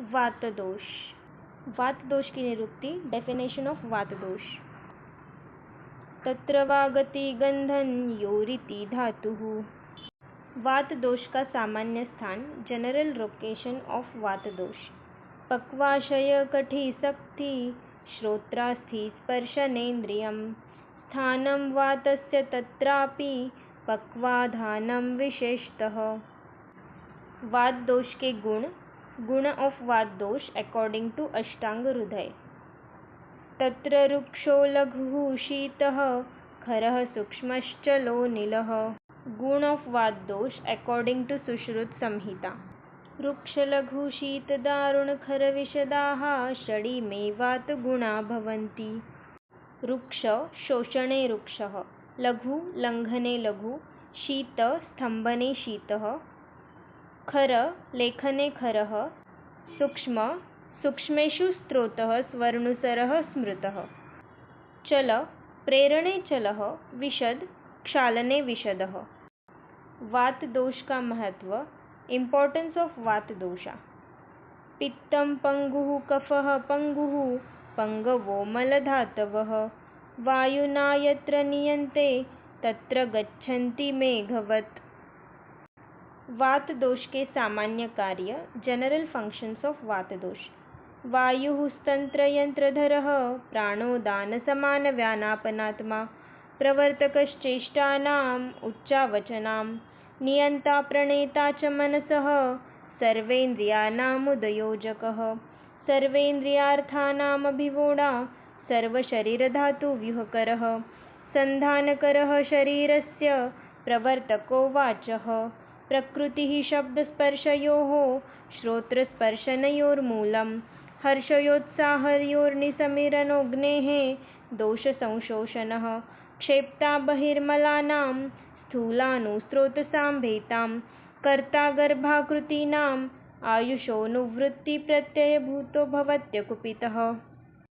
वातदोष। वातदोष Ki निरुक्ति, definition of वातदोष। तत्र वागति गंधन योरिति धातुः। वातदोष का सामान्य स्थान, जनरल लोकेशन ऑफ वातदोष। पक्वाशय कठी सक्ति श्रोत्रास्थि स्पर्शनेन्द्रियं स्थानं वातस्य तत्रापि पक्वाधानं विशेषतः। वात दोष के गुण, गुण ऑफ वात दोष अकॉर्डिंग टू अष्टांग हृदय। तत्र रुक्षो लघुः शीतः खरः सूक्ष्मश्चलो नीलः। गुण ऑफ वात दोष अकॉर्डिंग टू सुश्रुत संहिता। रुक्ष लघु शीत दारुण खर विशदाः षडीमे वात गुणा भवन्ति। रुक्ष शोषणे रुक्षः, लघु लंघने लघु, शीत स्तंभने शीतः, खर लेखने खरः, सूक्ष्म सूक्ष्मेषु स्रोतः स्वर्णुसरः स्मृतः। चल प्रेरणे चलः, विशद क्षालने विशदः। वात दोष का महत्व, इम्पोर्टेंस ऑफ वात दोषा। पित्तं पंगुः कफः पंगुः पंगवो मलधातवः वायुना यत्र नीयन्ते तत्र गच्छन्ति मेघवत्। वात दोष के सामान्य कार्य, जनरल फंक्शंस ऑफ वात दोष। वायुः स्तंत्रयंत्रधरः प्राणोदान समान व्यानापनात्मा प्रवर्तकश्चेष्टानाम् उच्चावचनां नियंता प्रणेता च मनसः सर्वेन्द्रियाणामुदयोजकः सर्वेन्द्रियार्थानामभिवोढा सर्वशरीरधातुव्यूहकरः संधानकरः शरीरस्य प्रवर्तको वाचः प्रकृतिः शब्दस्पर्शयोः श्रोत्रस्पर्शनयोर्मूलं हर्षयोत्साहयोर्निसमीरणोऽग्नेः दोषसंशोषणः क्षेप्ता बहिर्मलानां स्थूलानुस्रोतसां भेतां कर्ता गर्भाकृतीनाम् आयुषोऽनुवृत्तिप्रत्ययभूतो भवत्यकुपितः।